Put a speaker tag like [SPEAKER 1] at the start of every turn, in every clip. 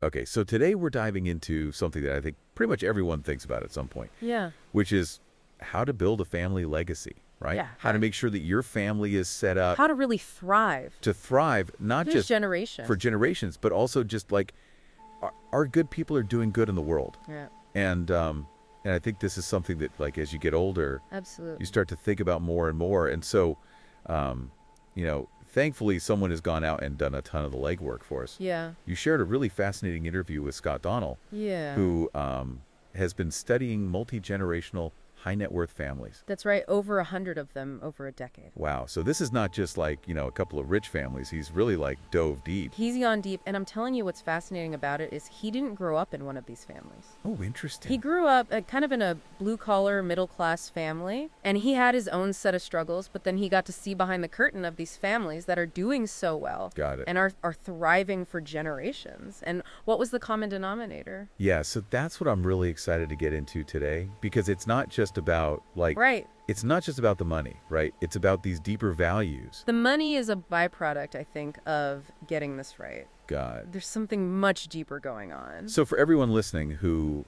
[SPEAKER 1] Okay, so today we're diving into something that I think pretty much everyone thinks about at some point,
[SPEAKER 2] Yeah.
[SPEAKER 1] which is how to build a family legacy, right?
[SPEAKER 2] Yeah.
[SPEAKER 1] How to make sure that your family is set up
[SPEAKER 2] How to really thrive.
[SPEAKER 1] to thrive, not
[SPEAKER 2] This
[SPEAKER 1] just
[SPEAKER 2] generation.
[SPEAKER 1] for generations, but also just like our good people are doing good in the world.
[SPEAKER 2] Yeah.
[SPEAKER 1] And I think this is something that, like, as you get older,
[SPEAKER 2] Absolutely.
[SPEAKER 1] you start to think about more and more. And so, thankfully, someone has gone out and done a ton of the legwork for us.
[SPEAKER 2] Yeah.
[SPEAKER 1] You shared a really fascinating interview with Scott Donnell,
[SPEAKER 2] Yeah.
[SPEAKER 1] who has been studying multi-generational high net worth families.
[SPEAKER 2] That's right. Over 100 of them over a decade.
[SPEAKER 1] Wow. So this is not just like, a couple of rich families. He's really like dove deep.
[SPEAKER 2] He's gone deep, and I'm telling you what's fascinating about it is he didn't grow up in one of these families.
[SPEAKER 1] Oh, interesting.
[SPEAKER 2] He grew up kind of in a blue-collar, middle-class family, and he had his own set of struggles, but then he got to see behind the curtain of these families that are doing so well.
[SPEAKER 1] Got it.
[SPEAKER 2] And are thriving for generations. And what was the common denominator?
[SPEAKER 1] Yeah, so that's what I'm really excited to get into today, because it's not just about
[SPEAKER 2] Right.
[SPEAKER 1] It's not just about the money, right? It's about these deeper values.
[SPEAKER 2] The money is a byproduct, I think, of getting this right.
[SPEAKER 1] God.
[SPEAKER 2] There's something much deeper going on.
[SPEAKER 1] So for everyone listening who,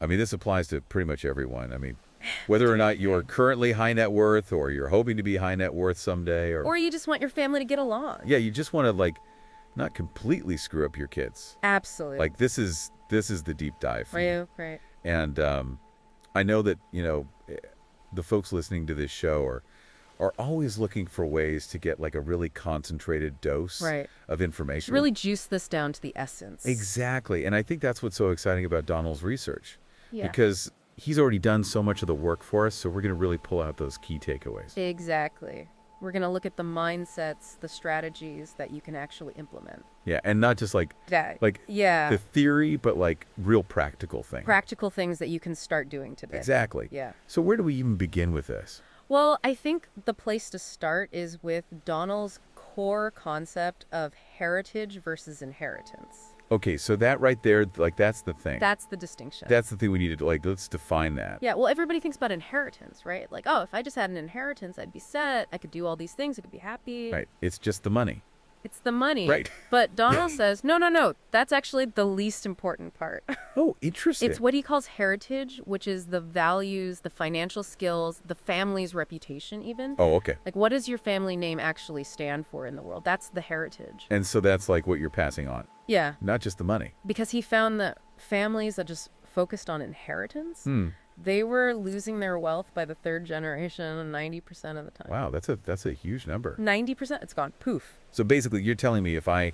[SPEAKER 1] this applies to pretty much everyone. I mean, whether or not you're currently high net worth or you're hoping to be high net worth someday,
[SPEAKER 2] Or you just want your family to get along.
[SPEAKER 1] yeah, you just want to not completely screw up your kids.
[SPEAKER 2] Absolutely.
[SPEAKER 1] Like this is the deep dive for me.
[SPEAKER 2] Right.
[SPEAKER 1] And I know that, the folks listening to this show are always looking for ways to get like a really concentrated dose
[SPEAKER 2] Right.
[SPEAKER 1] of information.
[SPEAKER 2] Really juice this down to the essence.
[SPEAKER 1] Exactly. And I think that's what's so exciting about Donnell's research.
[SPEAKER 2] Yeah.
[SPEAKER 1] Because he's already done so much of the work for us, so we're going to really pull out those key takeaways.
[SPEAKER 2] Exactly. We're going to look at the mindsets, the strategies that you can actually implement.
[SPEAKER 1] Yeah, and not just
[SPEAKER 2] Yeah.
[SPEAKER 1] the theory, but like real practical things.
[SPEAKER 2] Practical things that you can start doing today.
[SPEAKER 1] Exactly.
[SPEAKER 2] Yeah.
[SPEAKER 1] So where do we even begin with this?
[SPEAKER 2] Well, I think the place to start is with Donnell's core concept of heritage versus inheritance.
[SPEAKER 1] Okay, so that right there, that's the thing.
[SPEAKER 2] That's the distinction.
[SPEAKER 1] That's the thing we need to, let's define that.
[SPEAKER 2] Yeah, well, everybody thinks about inheritance, right? Like, oh, if I just had an inheritance, I'd be set. I could do all these things. I could be happy.
[SPEAKER 1] Right. It's just the money.
[SPEAKER 2] It's the money.
[SPEAKER 1] Right.
[SPEAKER 2] But Donnell says, no. That's actually the least important part.
[SPEAKER 1] Oh, interesting.
[SPEAKER 2] It's what he calls heritage, which is the values, the financial skills, the family's reputation even.
[SPEAKER 1] Oh, okay.
[SPEAKER 2] Like, what does your family name actually stand for in the world? That's the heritage.
[SPEAKER 1] And so that's like what you're passing on,
[SPEAKER 2] Yeah.
[SPEAKER 1] not just the money.
[SPEAKER 2] Because he found that families that just focused on inheritance, they were losing their wealth by the third generation 90% of the time.
[SPEAKER 1] Wow, that's a huge number.
[SPEAKER 2] 90%, it's gone. Poof.
[SPEAKER 1] So basically, you're telling me if I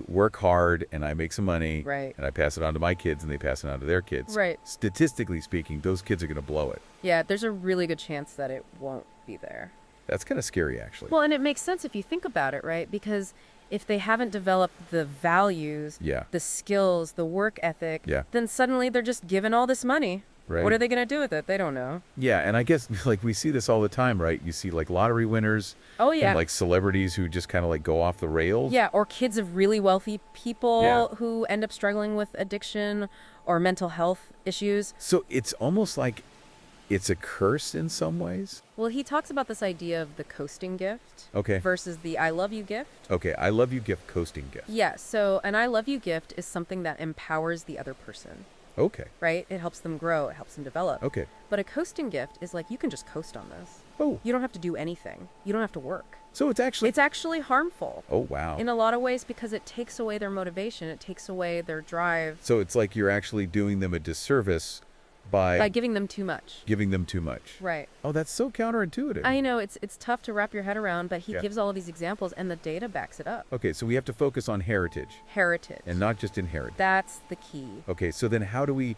[SPEAKER 1] work hard and I make some money,
[SPEAKER 2] Right.
[SPEAKER 1] and I pass it on to my kids and they pass it on to their kids,
[SPEAKER 2] Right.
[SPEAKER 1] statistically speaking, those kids are going to blow it.
[SPEAKER 2] Yeah, there's a really good chance that it won't be there.
[SPEAKER 1] That's kind of scary, actually.
[SPEAKER 2] Well, and it makes sense if you think about it, right? Because if they haven't developed the values,
[SPEAKER 1] Yeah.
[SPEAKER 2] the skills, the work ethic,
[SPEAKER 1] Yeah.
[SPEAKER 2] then suddenly they're just given all this money.
[SPEAKER 1] Right.
[SPEAKER 2] What are they going to do with it? They don't know.
[SPEAKER 1] Yeah, and I guess we see this all the time, right? You see lottery winners.
[SPEAKER 2] Oh, yeah.
[SPEAKER 1] And celebrities who just kind of go off the rails.
[SPEAKER 2] Yeah, or kids of really wealthy people
[SPEAKER 1] Yeah.
[SPEAKER 2] who end up struggling with addiction or mental health issues.
[SPEAKER 1] So it's almost like it's a curse in some ways.
[SPEAKER 2] Well, he talks about this idea of the coasting gift
[SPEAKER 1] Okay.
[SPEAKER 2] versus the I love you gift.
[SPEAKER 1] Okay, I love you gift, coasting gift.
[SPEAKER 2] Yeah, so an I love you gift is something that empowers the other person,
[SPEAKER 1] Okay.
[SPEAKER 2] right? It helps them grow, it helps them develop.
[SPEAKER 1] Okay.
[SPEAKER 2] But a coasting gift is like, you can just coast on this.
[SPEAKER 1] Oh,
[SPEAKER 2] You don't have to do anything. You don't have to work.
[SPEAKER 1] so it's actually.
[SPEAKER 2] It's actually harmful
[SPEAKER 1] Oh, wow.
[SPEAKER 2] in a lot of ways because it takes away their motivation. It takes away their drive
[SPEAKER 1] So it's like you're actually doing them a disservice
[SPEAKER 2] by giving them too much.
[SPEAKER 1] giving them too much.
[SPEAKER 2] Right.
[SPEAKER 1] Oh, that's so counterintuitive.
[SPEAKER 2] I know it's tough to wrap your head around, but he
[SPEAKER 1] Yeah.
[SPEAKER 2] gives all of these examples and the data backs it up.
[SPEAKER 1] Okay, so we have to focus on heritage
[SPEAKER 2] Heritage.
[SPEAKER 1] and not just inheritance.
[SPEAKER 2] That's the key.
[SPEAKER 1] Okay, so then how do we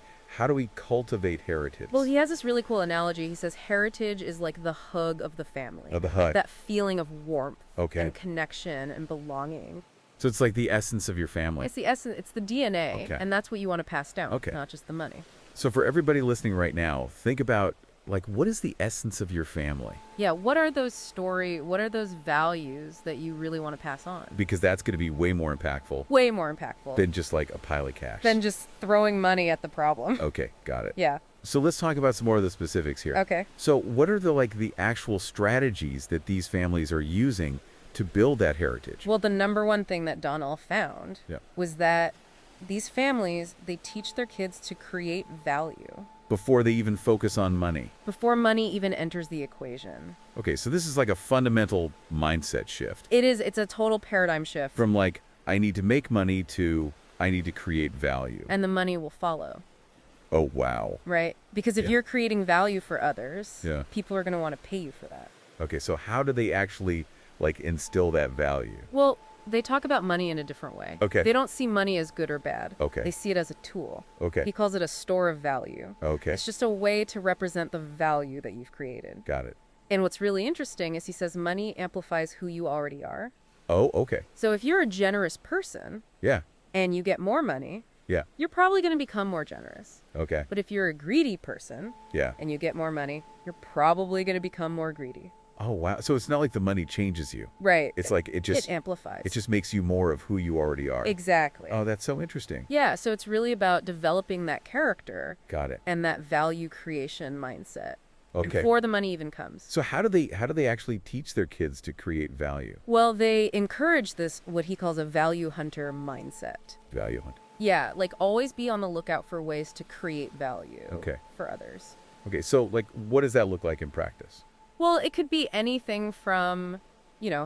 [SPEAKER 1] cultivate heritage?
[SPEAKER 2] Well, he has this really cool analogy. He says heritage is like the hug of the family.
[SPEAKER 1] Of the hug.
[SPEAKER 2] That feeling of warmth
[SPEAKER 1] Okay.
[SPEAKER 2] and connection and belonging.
[SPEAKER 1] So it's like the essence of your family.
[SPEAKER 2] It's the essence, it's the DNA,
[SPEAKER 1] Okay.
[SPEAKER 2] and that's what you want to pass down,
[SPEAKER 1] Okay.
[SPEAKER 2] not just the money.
[SPEAKER 1] So for everybody listening right now, think about what is the essence of your family?
[SPEAKER 2] Yeah, what are those values that you really want to pass on?
[SPEAKER 1] Because that's going to be way more impactful
[SPEAKER 2] Way more impactful
[SPEAKER 1] than just a pile of cash.
[SPEAKER 2] than just throwing money at the problem.
[SPEAKER 1] Okay, got it.
[SPEAKER 2] Yeah.
[SPEAKER 1] So let's talk about some more of the specifics here.
[SPEAKER 2] Okay.
[SPEAKER 1] So what are the actual strategies that these families are using to build that heritage?
[SPEAKER 2] Well, the number one thing that Donnell found
[SPEAKER 1] Yeah.
[SPEAKER 2] was that these families, they teach their kids to create value
[SPEAKER 1] Before they even focus on money.
[SPEAKER 2] before money even enters the equation.
[SPEAKER 1] Okay, so this is like a fundamental mindset shift
[SPEAKER 2] It's a total paradigm shift,
[SPEAKER 1] from like, I need to make money to I need to create value.
[SPEAKER 2] and the money will follow,
[SPEAKER 1] Oh, wow.
[SPEAKER 2] right? Because if
[SPEAKER 1] Yeah.
[SPEAKER 2] you're creating value for others,
[SPEAKER 1] Yeah.
[SPEAKER 2] people are going to want to pay you for that.
[SPEAKER 1] Okay, so how do they actually like instill that value?
[SPEAKER 2] Well, they talk about money in a different way.
[SPEAKER 1] Okay.
[SPEAKER 2] They don't see money as good or bad.
[SPEAKER 1] Okay.
[SPEAKER 2] They see it as a tool.
[SPEAKER 1] Okay.
[SPEAKER 2] He calls it a store of value.
[SPEAKER 1] Okay.
[SPEAKER 2] It's just a way to represent the value that you've created.
[SPEAKER 1] Got it.
[SPEAKER 2] And what's really interesting is he says money amplifies who you already are.
[SPEAKER 1] Oh, okay.
[SPEAKER 2] So if you're a generous person
[SPEAKER 1] Yeah.
[SPEAKER 2] and you get more money,
[SPEAKER 1] Yeah.
[SPEAKER 2] you're probably going to become more generous.
[SPEAKER 1] Okay.
[SPEAKER 2] But if you're a greedy person
[SPEAKER 1] Yeah.
[SPEAKER 2] and you get more money, you're probably going to become more greedy.
[SPEAKER 1] Oh, wow. So it's not like the money changes you.
[SPEAKER 2] Right.
[SPEAKER 1] It's like it just
[SPEAKER 2] it amplifies.
[SPEAKER 1] it just makes you more of who you already are.
[SPEAKER 2] Exactly.
[SPEAKER 1] Oh, that's so interesting.
[SPEAKER 2] Yeah, so it's really about developing that character
[SPEAKER 1] Got it.
[SPEAKER 2] and that value creation mindset
[SPEAKER 1] Okay.
[SPEAKER 2] before the money even comes.
[SPEAKER 1] So how do they actually teach their kids to create value?
[SPEAKER 2] Well, they encourage this, what he calls a value hunter mindset.
[SPEAKER 1] Value hunt.
[SPEAKER 2] Yeah, like always be on the lookout for ways to create value
[SPEAKER 1] Okay.
[SPEAKER 2] for others.
[SPEAKER 1] Okay, so like what does that look like in practice?
[SPEAKER 2] Well, it could be anything from,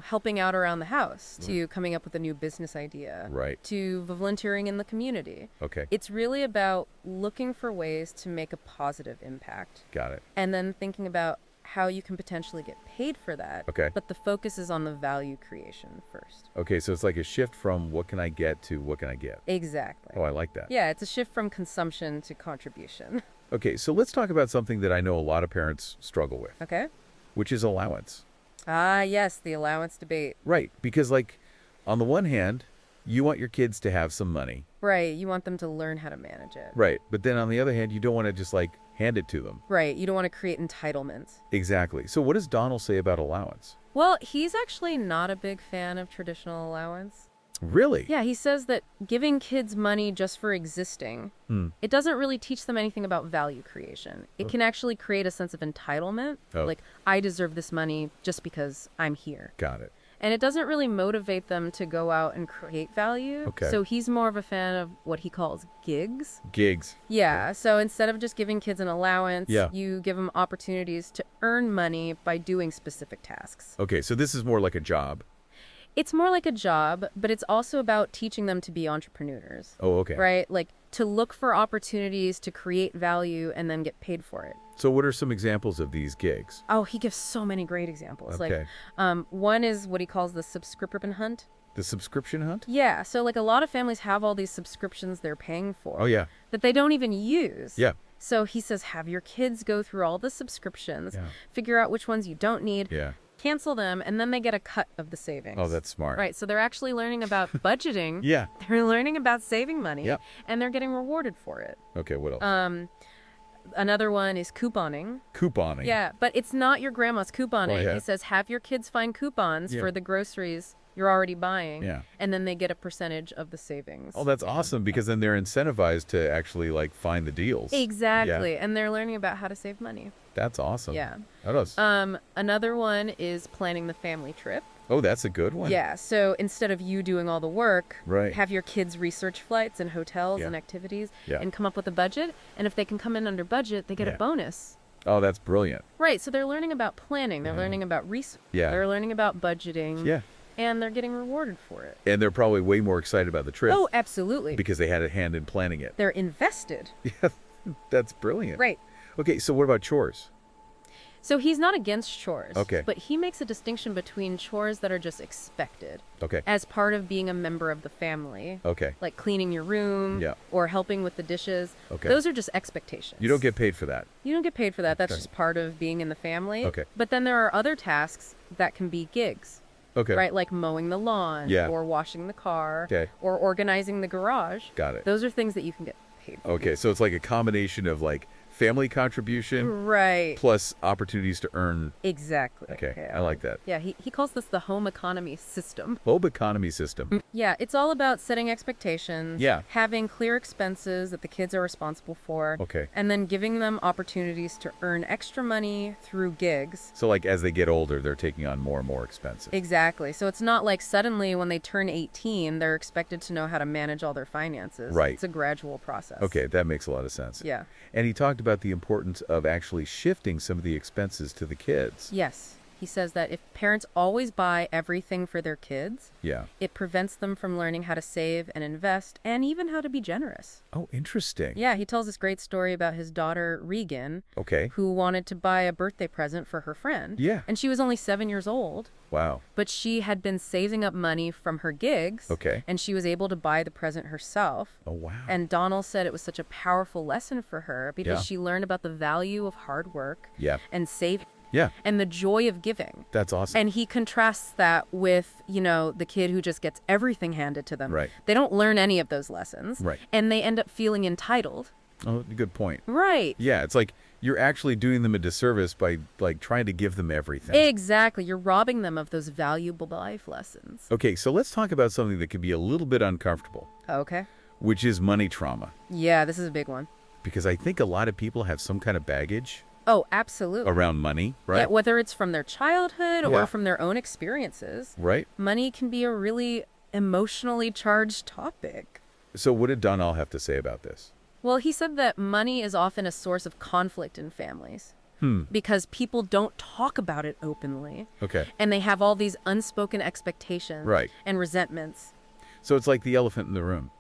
[SPEAKER 2] helping out around the house to coming up with a new business idea.
[SPEAKER 1] Right.
[SPEAKER 2] To volunteering in the community.
[SPEAKER 1] Okay.
[SPEAKER 2] It's really about looking for ways to make a positive impact
[SPEAKER 1] Got it.
[SPEAKER 2] and then thinking about how you can potentially get paid for that.
[SPEAKER 1] Okay.
[SPEAKER 2] But the focus is on the value creation first.
[SPEAKER 1] Okay, so it's like a shift from what can I get to what can I give?
[SPEAKER 2] Exactly.
[SPEAKER 1] Oh, I like that.
[SPEAKER 2] Yeah, it's a shift from consumption to contribution.
[SPEAKER 1] Okay, so let's talk about something that I know a lot of parents struggle with,
[SPEAKER 2] Okay?
[SPEAKER 1] which is allowance.
[SPEAKER 2] Ah, yes, the allowance debate.
[SPEAKER 1] Right, because like on the one hand, you want your kids to have some money.
[SPEAKER 2] Right, you want them to learn how to manage it.
[SPEAKER 1] Right, but then on the other hand, you don't want to just like hand it to them.
[SPEAKER 2] Right, you don't want to create entitlement.
[SPEAKER 1] Exactly. So what does Donnell say about allowance?
[SPEAKER 2] Well, he's actually not a big fan of traditional allowance.
[SPEAKER 1] Really?
[SPEAKER 2] Yeah, he says that giving kids money just for existing, it doesn't really teach them anything about value creation. It can actually create a sense of entitlement,
[SPEAKER 1] Oh.
[SPEAKER 2] like, I deserve this money just because I'm here.
[SPEAKER 1] Got it.
[SPEAKER 2] And it doesn't really motivate them to go out and create value.
[SPEAKER 1] Okay.
[SPEAKER 2] So he's more of a fan of what he calls gigs.
[SPEAKER 1] Gigs.
[SPEAKER 2] Yeah, so instead of just giving kids an allowance,
[SPEAKER 1] Yeah.
[SPEAKER 2] you give them opportunities to earn money by doing specific tasks.
[SPEAKER 1] Okay, so this is more like a job.
[SPEAKER 2] It's more like a job, but it's also about teaching them to be entrepreneurs.
[SPEAKER 1] Oh, okay.
[SPEAKER 2] Right? Like to look for opportunities to create value and then get paid for it.
[SPEAKER 1] So what are some examples of these gigs?
[SPEAKER 2] Oh, he gives so many great examples.
[SPEAKER 1] Okay.
[SPEAKER 2] Like one is what he calls the subscription hunt.
[SPEAKER 1] The subscription hunt?
[SPEAKER 2] Yeah, so like a lot of families have all these subscriptions they're paying for
[SPEAKER 1] Oh, yeah.
[SPEAKER 2] that they don't even use.
[SPEAKER 1] Yeah.
[SPEAKER 2] So he says have your kids go through all the subscriptions,
[SPEAKER 1] Yeah.
[SPEAKER 2] figure out which ones you don't need,
[SPEAKER 1] Yeah.
[SPEAKER 2] cancel them, and then they get a cut of the savings.
[SPEAKER 1] Oh, that's smart.
[SPEAKER 2] Right, so they're actually learning about budgeting.
[SPEAKER 1] Yeah.
[SPEAKER 2] They're learning about saving money.
[SPEAKER 1] Yep.
[SPEAKER 2] And they're getting rewarded for it.
[SPEAKER 1] Okay, what else?
[SPEAKER 2] Another one is couponing.
[SPEAKER 1] Couponing.
[SPEAKER 2] Yeah, but it's not your grandma's couponing.
[SPEAKER 1] Oh, yeah.
[SPEAKER 2] He says have your kids find coupons
[SPEAKER 1] Yeah.
[SPEAKER 2] for the groceries you're already buying.
[SPEAKER 1] Yeah.
[SPEAKER 2] And then they get a percentage of the savings.
[SPEAKER 1] Oh, that's awesome because then they're incentivized to actually like find the deals.
[SPEAKER 2] Exactly. And they're learning about how to save money.
[SPEAKER 1] That's awesome.
[SPEAKER 2] Yeah.
[SPEAKER 1] That is.
[SPEAKER 2] Another one is planning the family trip.
[SPEAKER 1] Oh, that's a good one.
[SPEAKER 2] Yeah, so instead of you doing all the work,
[SPEAKER 1] Right.
[SPEAKER 2] have your kids research flights and hotels
[SPEAKER 1] Yeah.
[SPEAKER 2] and activities
[SPEAKER 1] Yeah.
[SPEAKER 2] and come up with a budget. And if they can come in under budget, they get
[SPEAKER 1] Yeah.
[SPEAKER 2] a bonus.
[SPEAKER 1] Oh, that's brilliant.
[SPEAKER 2] Right, so they're learning about planning. They're learning about research.
[SPEAKER 1] Yeah.
[SPEAKER 2] They're learning about budgeting.
[SPEAKER 1] Yeah.
[SPEAKER 2] And they're getting rewarded for it.
[SPEAKER 1] And they're probably way more excited about the trip
[SPEAKER 2] Oh, absolutely.
[SPEAKER 1] because they had a hand in planning it.
[SPEAKER 2] They're invested.
[SPEAKER 1] Yeah, that's brilliant.
[SPEAKER 2] Right.
[SPEAKER 1] Okay, so what about chores?
[SPEAKER 2] So he's not against chores.
[SPEAKER 1] Okay.
[SPEAKER 2] But he makes a distinction between chores that are just expected
[SPEAKER 1] Okay.
[SPEAKER 2] as part of being a member of the family.
[SPEAKER 1] Okay.
[SPEAKER 2] Like cleaning your room
[SPEAKER 1] Yeah.
[SPEAKER 2] or helping with the dishes.
[SPEAKER 1] Okay.
[SPEAKER 2] Those are just expectations.
[SPEAKER 1] You don't get paid for that.
[SPEAKER 2] You don't get paid for that. That's
[SPEAKER 1] Okay.
[SPEAKER 2] just part of being in the family.
[SPEAKER 1] Okay.
[SPEAKER 2] But then there are other tasks that can be gigs,
[SPEAKER 1] Okay.
[SPEAKER 2] right? Like mowing the lawn
[SPEAKER 1] Yeah.
[SPEAKER 2] or washing the car
[SPEAKER 1] Okay.
[SPEAKER 2] or organizing the garage.
[SPEAKER 1] Got it.
[SPEAKER 2] Those are things that you can get paid for.
[SPEAKER 1] Okay, so it's like a combination of like family contribution
[SPEAKER 2] Right.
[SPEAKER 1] plus opportunities to earn.
[SPEAKER 2] Exactly.
[SPEAKER 1] Okay,
[SPEAKER 2] Yeah.
[SPEAKER 1] I like that.
[SPEAKER 2] Yeah, he calls this the home economy system.
[SPEAKER 1] Home economy system.
[SPEAKER 2] Yeah, it's all about setting expectations,
[SPEAKER 1] Yeah.
[SPEAKER 2] having clear expenses that the kids are responsible for,
[SPEAKER 1] Okay.
[SPEAKER 2] and then giving them opportunities to earn extra money through gigs.
[SPEAKER 1] So, like, as they get older, they're taking on more and more expenses.
[SPEAKER 2] Exactly. So it's not like suddenly when they turn 18, they're expected to know how to manage all their finances.
[SPEAKER 1] Right.
[SPEAKER 2] It's a gradual process.
[SPEAKER 1] Okay, that makes a lot of sense.
[SPEAKER 2] Yeah.
[SPEAKER 1] And he talked about the importance of actually shifting some of the expenses to the kids.
[SPEAKER 2] Yes. He says that if parents always buy everything for their kids,
[SPEAKER 1] Yeah.
[SPEAKER 2] it prevents them from learning how to save and invest and even how to be generous.
[SPEAKER 1] Oh, interesting.
[SPEAKER 2] Yeah, he tells this great story about his daughter, Regan,
[SPEAKER 1] Okay.
[SPEAKER 2] who wanted to buy a birthday present for her friend.
[SPEAKER 1] Yeah.
[SPEAKER 2] And she was only 7 years old,
[SPEAKER 1] Wow.
[SPEAKER 2] but she had been saving up money from her gigs.
[SPEAKER 1] Okay.
[SPEAKER 2] And she was able to buy the present herself.
[SPEAKER 1] Oh, wow.
[SPEAKER 2] And Donnell said it was such a powerful lesson for her because
[SPEAKER 1] Yeah.
[SPEAKER 2] she learned about the value of hard work
[SPEAKER 1] Yeah.
[SPEAKER 2] and saving
[SPEAKER 1] Yeah.
[SPEAKER 2] and the joy of giving.
[SPEAKER 1] That's awesome.
[SPEAKER 2] And he contrasts that with, the kid who just gets everything handed to them.
[SPEAKER 1] Right.
[SPEAKER 2] They don't learn any of those lessons.
[SPEAKER 1] Right.
[SPEAKER 2] And they end up feeling entitled.
[SPEAKER 1] Oh, good point.
[SPEAKER 2] Right.
[SPEAKER 1] Yeah, it's like you're actually doing them a disservice by, like, trying to give them everything.
[SPEAKER 2] Exactly. You're robbing them of those valuable life lessons.
[SPEAKER 1] Okay, so let's talk about something that can be a little bit uncomfortable,
[SPEAKER 2] Okay.
[SPEAKER 1] which is money trauma.
[SPEAKER 2] Yeah, this is a big one.
[SPEAKER 1] Because I think a lot of people have some kind of baggage
[SPEAKER 2] Oh, absolutely.
[SPEAKER 1] around money,
[SPEAKER 2] Yeah,
[SPEAKER 1] right?
[SPEAKER 2] whether it's from their childhood
[SPEAKER 1] Yeah.
[SPEAKER 2] or from their own experiences,
[SPEAKER 1] Right?
[SPEAKER 2] money can be a really emotionally charged topic.
[SPEAKER 1] So what did Donnell have to say about this?
[SPEAKER 2] Well, he said that money is often a source of conflict in families because people don't talk about it openly.
[SPEAKER 1] Okay.
[SPEAKER 2] And they have all these unspoken expectations
[SPEAKER 1] Right.
[SPEAKER 2] and resentments.
[SPEAKER 1] So it's like the elephant in the room.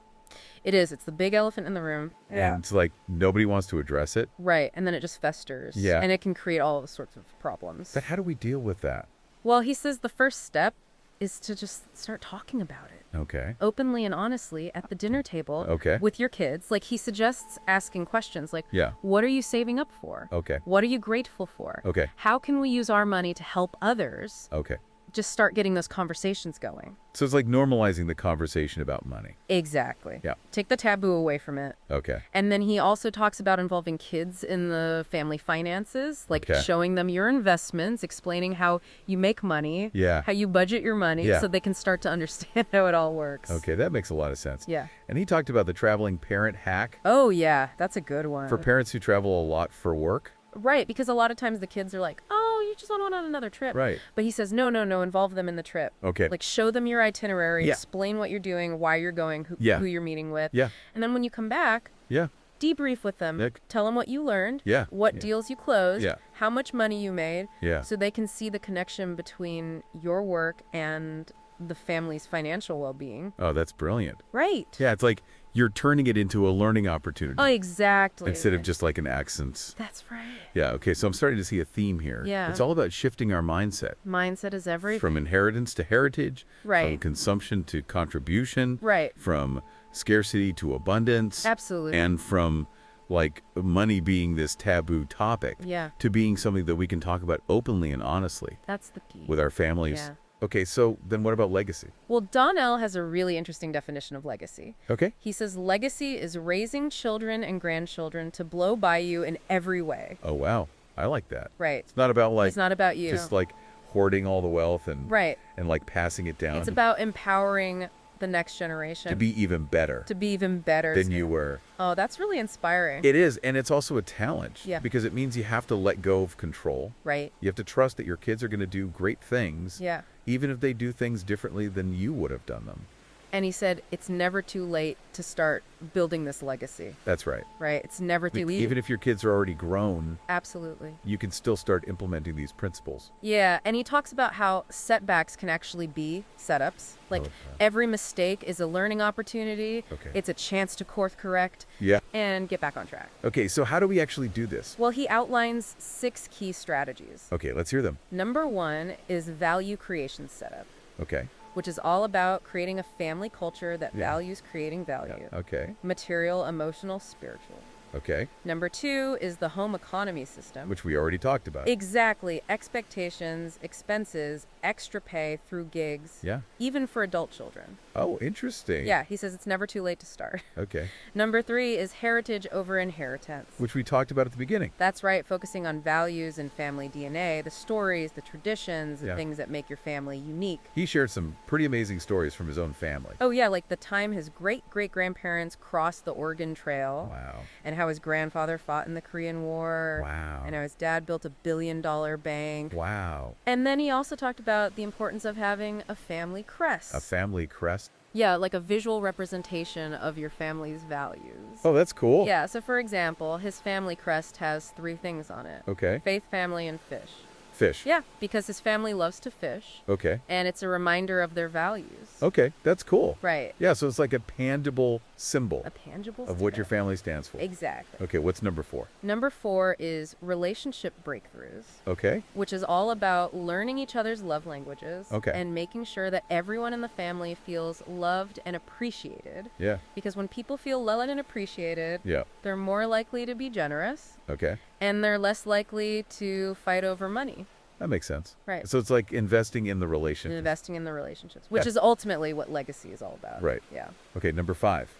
[SPEAKER 2] It is. It's the big elephant in the room.
[SPEAKER 1] And it's like nobody wants to address it.
[SPEAKER 2] Right. And then it just festers.
[SPEAKER 1] Yeah.
[SPEAKER 2] And it can create all sorts of problems.
[SPEAKER 1] But how do we deal with that?
[SPEAKER 2] Well, he says the first step is to just start talking about it.
[SPEAKER 1] Okay.
[SPEAKER 2] Openly and honestly at the dinner table
[SPEAKER 1] Okay.
[SPEAKER 2] with your kids. Like he suggests asking questions like,
[SPEAKER 1] Yeah.
[SPEAKER 2] what are you saving up for?
[SPEAKER 1] Okay.
[SPEAKER 2] What are you grateful for?
[SPEAKER 1] Okay.
[SPEAKER 2] How can we use our money to help others?
[SPEAKER 1] Okay.
[SPEAKER 2] Just start getting those conversations going.
[SPEAKER 1] So it's like normalizing the conversation about money.
[SPEAKER 2] Exactly.
[SPEAKER 1] Yeah.
[SPEAKER 2] Take the taboo away from it.
[SPEAKER 1] Okay.
[SPEAKER 2] And then he also talks about involving kids in the family finances, like
[SPEAKER 1] Okay.
[SPEAKER 2] showing them your investments, explaining how you make money,
[SPEAKER 1] Yeah.
[SPEAKER 2] how you budget your money,
[SPEAKER 1] Yeah.
[SPEAKER 2] so they can start to understand how it all works.
[SPEAKER 1] Okay, that makes a lot of sense.
[SPEAKER 2] Yeah.
[SPEAKER 1] And he talked about the traveling parent hack
[SPEAKER 2] Oh, yeah, that's a good one.
[SPEAKER 1] for parents who travel a lot for work.
[SPEAKER 2] Right, because a lot of times the kids are like, oh, you just want on another trip.
[SPEAKER 1] Right.
[SPEAKER 2] But he says, no, involve them in the trip.
[SPEAKER 1] Okay.
[SPEAKER 2] Like, show them your itinerary,
[SPEAKER 1] Yeah.
[SPEAKER 2] explain what you're doing, why you're going,
[SPEAKER 1] Yeah.
[SPEAKER 2] who you're meeting with.
[SPEAKER 1] Yeah.
[SPEAKER 2] And then when you come back,
[SPEAKER 1] Yeah.
[SPEAKER 2] debrief with them.
[SPEAKER 1] Nick.
[SPEAKER 2] Tell them what you learned,
[SPEAKER 1] Yeah.
[SPEAKER 2] what
[SPEAKER 1] Yeah.
[SPEAKER 2] deals you closed,
[SPEAKER 1] Yeah.
[SPEAKER 2] how much money you made,
[SPEAKER 1] Yeah.
[SPEAKER 2] so they can see the connection between your work and the family's financial well-being.
[SPEAKER 1] Oh, that's brilliant.
[SPEAKER 2] Right.
[SPEAKER 1] Yeah, it's like you're turning it into a learning opportunity
[SPEAKER 2] Oh, exactly.
[SPEAKER 1] instead of just like an accent.
[SPEAKER 2] That's right.
[SPEAKER 1] Yeah, okay, so I'm starting to see a theme here.
[SPEAKER 2] Yeah.
[SPEAKER 1] It's all about shifting our mindset
[SPEAKER 2] Mindset is everything.
[SPEAKER 1] from inheritance to heritage, from
[SPEAKER 2] Right.
[SPEAKER 1] consumption to contribution,
[SPEAKER 2] Right.
[SPEAKER 1] from scarcity to abundance,
[SPEAKER 2] Absolutely.
[SPEAKER 1] and from like money being this taboo topic
[SPEAKER 2] Yeah.
[SPEAKER 1] to being something that we can talk about openly and honestly
[SPEAKER 2] That's the key.
[SPEAKER 1] with our families.
[SPEAKER 2] Yeah.
[SPEAKER 1] Okay, so then what about legacy?
[SPEAKER 2] Well, Donnell has a really interesting definition of legacy.
[SPEAKER 1] Okay.
[SPEAKER 2] He says legacy is raising children and grandchildren to blow by you in every way.
[SPEAKER 1] Oh, wow. I like that.
[SPEAKER 2] Right.
[SPEAKER 1] It's not about like
[SPEAKER 2] It's not about you.
[SPEAKER 1] just like hoarding all the wealth and
[SPEAKER 2] Right.
[SPEAKER 1] and like passing it down
[SPEAKER 2] It's about empowering the next generation
[SPEAKER 1] to be even better
[SPEAKER 2] to be even better
[SPEAKER 1] than you were.
[SPEAKER 2] Oh, that's really inspiring.
[SPEAKER 1] It is, and it's also a challenge.
[SPEAKER 2] Yeah.
[SPEAKER 1] Because it means you have to let go of control.
[SPEAKER 2] Right.
[SPEAKER 1] You have to trust that your kids are going to do great things,
[SPEAKER 2] Yeah.
[SPEAKER 1] even if they do things differently than you would have done them.
[SPEAKER 2] And he said it's never too late to start building this legacy.
[SPEAKER 1] That's right.
[SPEAKER 2] Right. It's never too late.
[SPEAKER 1] Even if your kids are already grown,
[SPEAKER 2] Absolutely.
[SPEAKER 1] you can still start implementing these principles.
[SPEAKER 2] Yeah, and he talks about how setbacks can actually be setups. Like every mistake is a learning opportunity.
[SPEAKER 1] Okay.
[SPEAKER 2] It's a chance to course correct
[SPEAKER 1] Yeah.
[SPEAKER 2] and get back on track.
[SPEAKER 1] Okay, so how do we actually do this?
[SPEAKER 2] Well, he outlines 6 key strategies.
[SPEAKER 1] Okay, let's hear them.
[SPEAKER 2] Number 1 is value creation setup,
[SPEAKER 1] Okay.
[SPEAKER 2] which is all about creating a family culture that
[SPEAKER 1] Yeah.
[SPEAKER 2] values creating value.
[SPEAKER 1] Okay.
[SPEAKER 2] Material, emotional, spiritual.
[SPEAKER 1] Okay.
[SPEAKER 2] Number 2 is the home economy system.
[SPEAKER 1] Which we already talked about.
[SPEAKER 2] Exactly. Expectations, expenses, extra pay through gigs,
[SPEAKER 1] Yeah.
[SPEAKER 2] even for adult children.
[SPEAKER 1] Oh, interesting.
[SPEAKER 2] Yeah, he says it's never too late to start.
[SPEAKER 1] Okay.
[SPEAKER 2] Number 3 is heritage over inheritance.
[SPEAKER 1] Which we talked about at the beginning.
[SPEAKER 2] That's right, focusing on values and family DNA, the stories, the traditions, the
[SPEAKER 1] Yeah.
[SPEAKER 2] things that make your family unique.
[SPEAKER 1] He shared some pretty amazing stories from his own family.
[SPEAKER 2] Oh, yeah, like the time his great-great-grandparents crossed the Oregon Trail.
[SPEAKER 1] Wow.
[SPEAKER 2] And how his grandfather fought in the Korean War.
[SPEAKER 1] Wow.
[SPEAKER 2] And how his dad built $1 billion bank.
[SPEAKER 1] Wow.
[SPEAKER 2] And then he also talked about the importance of having a family crest.
[SPEAKER 1] A family crest?
[SPEAKER 2] Yeah, like a visual representation of your family's values.
[SPEAKER 1] Oh, that's cool.
[SPEAKER 2] Yeah, so for example, his family crest has 3 things on it.
[SPEAKER 1] Okay.
[SPEAKER 2] Faith, family, and fish.
[SPEAKER 1] Fish.
[SPEAKER 2] Yeah, because his family loves to fish.
[SPEAKER 1] Okay.
[SPEAKER 2] And it's a reminder of their values.
[SPEAKER 1] Okay, that's cool.
[SPEAKER 2] Right.
[SPEAKER 1] Yeah, so it's like a tangible symbol
[SPEAKER 2] A tangible
[SPEAKER 1] of what your
[SPEAKER 2] symbol.
[SPEAKER 1] family stands for.
[SPEAKER 2] Exactly.
[SPEAKER 1] Okay, what's number 4?
[SPEAKER 2] Number 4 is relationship breakthroughs.
[SPEAKER 1] Okay.
[SPEAKER 2] Which is all about learning each other's love languages.
[SPEAKER 1] Okay.
[SPEAKER 2] And making sure that everyone in the family feels loved and appreciated.
[SPEAKER 1] Yeah.
[SPEAKER 2] Because when people feel loved and appreciated,
[SPEAKER 1] Yeah.
[SPEAKER 2] they're more likely to be generous.
[SPEAKER 1] Okay.
[SPEAKER 2] And they're less likely to fight over money.
[SPEAKER 1] That makes sense.
[SPEAKER 2] Right.
[SPEAKER 1] So it's like investing in the
[SPEAKER 2] And
[SPEAKER 1] relationship.
[SPEAKER 2] investing in the relationships, which
[SPEAKER 1] Yeah.
[SPEAKER 2] is ultimately what legacy is all about.
[SPEAKER 1] Right.
[SPEAKER 2] Yeah.
[SPEAKER 1] Okay, number 5.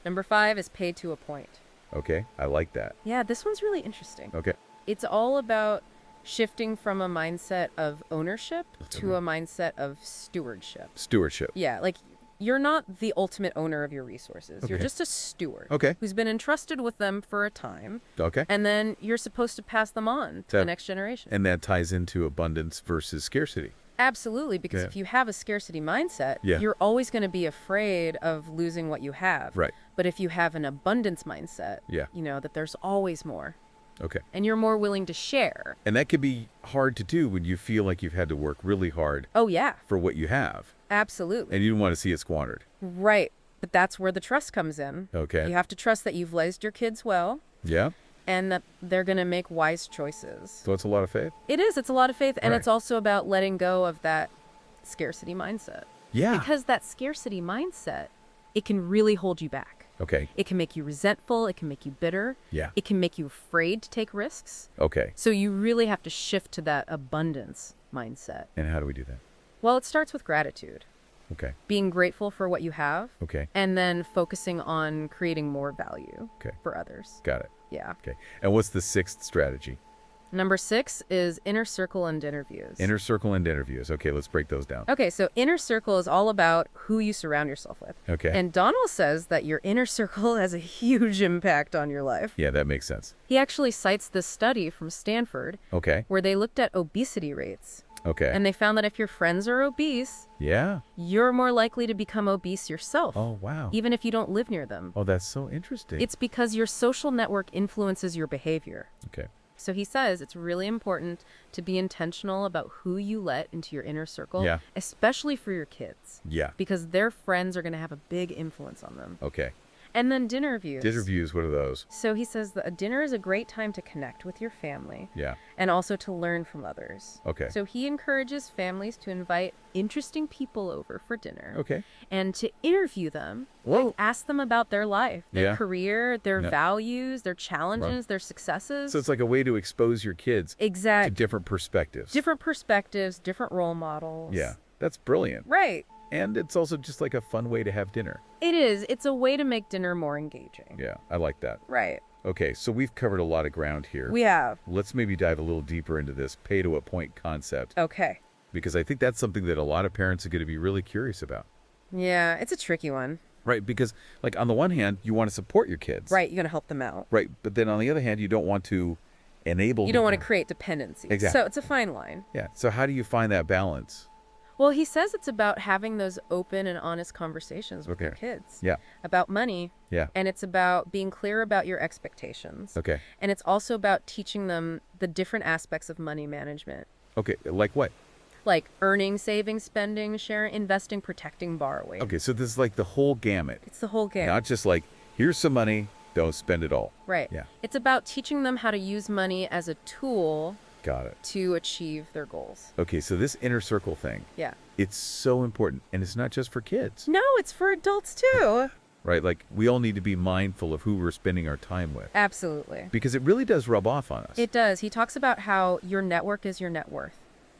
[SPEAKER 2] Number 5 is paid to a point.
[SPEAKER 1] Okay, I like that.
[SPEAKER 2] Yeah, this one's really interesting.
[SPEAKER 1] Okay.
[SPEAKER 2] It's all about shifting from a mindset of ownership to a mindset of stewardship.
[SPEAKER 1] Stewardship.
[SPEAKER 2] Yeah, like you're not the ultimate owner of your resources. You're
[SPEAKER 1] Okay.
[SPEAKER 2] just a steward.
[SPEAKER 1] Okay.
[SPEAKER 2] Who's been entrusted with them for a time.
[SPEAKER 1] Okay.
[SPEAKER 2] And then you're supposed to pass them on to the next generation.
[SPEAKER 1] And that ties into abundance versus scarcity.
[SPEAKER 2] Absolutely, because
[SPEAKER 1] Yeah.
[SPEAKER 2] if you have a scarcity mindset,
[SPEAKER 1] Yeah.
[SPEAKER 2] you're always going to be afraid of losing what you have.
[SPEAKER 1] Right.
[SPEAKER 2] But if you have an abundance mindset,
[SPEAKER 1] Yeah.
[SPEAKER 2] you know that there's always more.
[SPEAKER 1] Okay.
[SPEAKER 2] And you're more willing to share.
[SPEAKER 1] And that can be hard to do when you feel like you've had to work really hard
[SPEAKER 2] Oh, yeah,
[SPEAKER 1] for what you have.
[SPEAKER 2] absolutely.
[SPEAKER 1] And you don't want to see it squandered.
[SPEAKER 2] Right. But that's where the trust comes in.
[SPEAKER 1] Okay.
[SPEAKER 2] You have to trust that you've raised your kids well
[SPEAKER 1] Yeah.
[SPEAKER 2] and that they're going to make wise choices.
[SPEAKER 1] So it's a lot of faith.
[SPEAKER 2] It is. It's a lot of faith. And
[SPEAKER 1] Right.
[SPEAKER 2] it's also about letting go of that scarcity mindset.
[SPEAKER 1] Yeah.
[SPEAKER 2] Because that scarcity mindset, it can really hold you back.
[SPEAKER 1] Okay.
[SPEAKER 2] It can make you resentful. It can make you bitter.
[SPEAKER 1] Yeah.
[SPEAKER 2] It can make you afraid to take risks.
[SPEAKER 1] Okay.
[SPEAKER 2] So you really have to shift to that abundance mindset.
[SPEAKER 1] And how do we do that?
[SPEAKER 2] Well, it starts with gratitude,
[SPEAKER 1] Okay.
[SPEAKER 2] being grateful for what you have,
[SPEAKER 1] Okay.
[SPEAKER 2] and then focusing on creating more value
[SPEAKER 1] Okay.
[SPEAKER 2] for others.
[SPEAKER 1] Got it.
[SPEAKER 2] Yeah.
[SPEAKER 1] Okay. And what's the 6th strategy?
[SPEAKER 2] Number 6 is inner circle and interviews.
[SPEAKER 1] Inner circle and interviews. Okay, let's break those down.
[SPEAKER 2] Okay, so inner circle is all about who you surround yourself with.
[SPEAKER 1] Okay.
[SPEAKER 2] And Donnell says that your inner circle has a huge impact on your life.
[SPEAKER 1] Yeah, that makes sense.
[SPEAKER 2] He actually cites this study from Stanford
[SPEAKER 1] Okay.
[SPEAKER 2] where they looked at obesity rates.
[SPEAKER 1] Okay.
[SPEAKER 2] And they found that if your friends are obese,
[SPEAKER 1] Yeah.
[SPEAKER 2] you're more likely to become obese yourself,
[SPEAKER 1] Oh, wow.
[SPEAKER 2] even if you don't live near them.
[SPEAKER 1] Oh, that's so interesting.
[SPEAKER 2] It's because your social network influences your behavior.
[SPEAKER 1] Okay.
[SPEAKER 2] So he says it's really important to be intentional about who you let into your inner circle,
[SPEAKER 1] Yeah.
[SPEAKER 2] especially for your kids,
[SPEAKER 1] Yeah.
[SPEAKER 2] because their friends are going to have a big influence on them.
[SPEAKER 1] Okay.
[SPEAKER 2] And then dinner views.
[SPEAKER 1] Dinner views, what are those?
[SPEAKER 2] So he says that a dinner is a great time to connect with your family
[SPEAKER 1] Yeah.
[SPEAKER 2] and also to learn from others.
[SPEAKER 1] Okay.
[SPEAKER 2] So he encourages families to invite interesting people over for dinner.
[SPEAKER 1] Okay.
[SPEAKER 2] And to interview them,
[SPEAKER 1] Whoa.
[SPEAKER 2] like ask them about their life, their
[SPEAKER 1] Yeah.
[SPEAKER 2] career, their
[SPEAKER 1] Yeah.
[SPEAKER 2] values, their challenges, their successes.
[SPEAKER 1] So it's like a way to expose your kids to
[SPEAKER 2] Exact.
[SPEAKER 1] different perspectives.
[SPEAKER 2] Different perspectives, different role models.
[SPEAKER 1] Yeah. That's brilliant.
[SPEAKER 2] Right.
[SPEAKER 1] And it's also just like a fun way to have dinner.
[SPEAKER 2] It is. It's a way to make dinner more engaging.
[SPEAKER 1] Yeah, I like that.
[SPEAKER 2] Right.
[SPEAKER 1] Okay, so we've covered a lot of ground here.
[SPEAKER 2] We have.
[SPEAKER 1] Let's maybe dive a little deeper into this pay to a point concept,
[SPEAKER 2] Okay.
[SPEAKER 1] because I think that's something that a lot of parents are going to be really curious about.
[SPEAKER 2] Yeah, it's a tricky one.
[SPEAKER 1] Right, because like on the one hand, you want to support your kids.
[SPEAKER 2] Right. You're going to help them out.
[SPEAKER 1] Right, but then on the other hand, you don't want to enable
[SPEAKER 2] You don't want
[SPEAKER 1] them.
[SPEAKER 2] to create dependency.
[SPEAKER 1] Exactly.
[SPEAKER 2] So it's a fine line.
[SPEAKER 1] Yeah, so how do you find that balance?
[SPEAKER 2] Well, he says it's about having those open and honest conversations with your
[SPEAKER 1] Okay.
[SPEAKER 2] kids.
[SPEAKER 1] Yeah.
[SPEAKER 2] About money.
[SPEAKER 1] Yeah.
[SPEAKER 2] And it's about being clear about your expectations.
[SPEAKER 1] Okay.
[SPEAKER 2] And it's also about teaching them the different aspects of money management.
[SPEAKER 1] Okay, like what?
[SPEAKER 2] Like earning, saving, spending, sharing, investing, protecting, borrowing.
[SPEAKER 1] Okay, so this is like the whole gamut.
[SPEAKER 2] It's the whole game.
[SPEAKER 1] Not just like, here's some money, don't spend it all.
[SPEAKER 2] Right.
[SPEAKER 1] Yeah.
[SPEAKER 2] It's about teaching them how to use money as a tool
[SPEAKER 1] Got it.
[SPEAKER 2] to achieve their goals.
[SPEAKER 1] Okay, so this inner circle thing,
[SPEAKER 2] Yeah.
[SPEAKER 1] it's so important. And it's not just for kids,
[SPEAKER 2] No, it's for adults too.
[SPEAKER 1] right? Like, we all need to be mindful of who we're spending our time with,
[SPEAKER 2] Absolutely.
[SPEAKER 1] because it really does rub off on us.
[SPEAKER 2] It does. He talks about how your network is your net worth.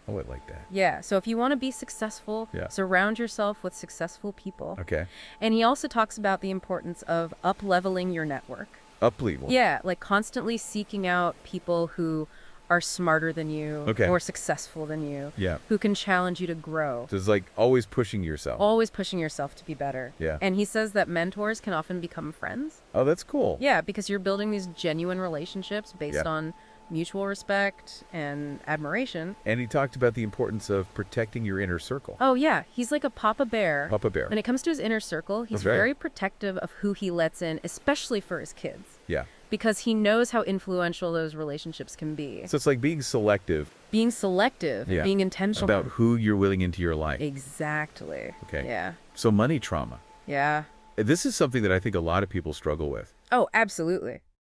[SPEAKER 1] Oh, I like that.
[SPEAKER 2] Yeah, so if you want to be successful,
[SPEAKER 1] Yeah.
[SPEAKER 2] surround yourself with successful people.
[SPEAKER 1] Okay.
[SPEAKER 2] And he also talks about the importance of up-leveling your network.
[SPEAKER 1] Uplevel.
[SPEAKER 2] Yeah, like constantly seeking out people who are smarter than you,
[SPEAKER 1] Okay.
[SPEAKER 2] more successful than you,
[SPEAKER 1] Yeah.
[SPEAKER 2] who can challenge you to grow.
[SPEAKER 1] So it's like always pushing yourself.
[SPEAKER 2] Always pushing yourself to be better.
[SPEAKER 1] Yeah.
[SPEAKER 2] And he says that mentors can often become friends.
[SPEAKER 1] Oh, that's cool.
[SPEAKER 2] Yeah, because you're building these genuine relationships based
[SPEAKER 1] Yeah.
[SPEAKER 2] on mutual respect and admiration.
[SPEAKER 1] And he talked about the importance of protecting your inner circle.
[SPEAKER 2] Oh, yeah, he's like a Papa Bear.
[SPEAKER 1] Papa Bear.
[SPEAKER 2] When it comes to his inner circle, he's
[SPEAKER 1] Okay.
[SPEAKER 2] very protective of who he lets in, especially for his kids,
[SPEAKER 1] Yeah.
[SPEAKER 2] because he knows how influential those relationships can be.
[SPEAKER 1] So it's like being selective
[SPEAKER 2] Being selective,
[SPEAKER 1] Yeah.
[SPEAKER 2] being intentional.
[SPEAKER 1] about who you're willing into your life.
[SPEAKER 2] Exactly.
[SPEAKER 1] Okay.
[SPEAKER 2] Yeah.
[SPEAKER 1] So money trauma.
[SPEAKER 2] Yeah.
[SPEAKER 1] This is something that I think a lot of people struggle with.
[SPEAKER 2] Oh, absolutely.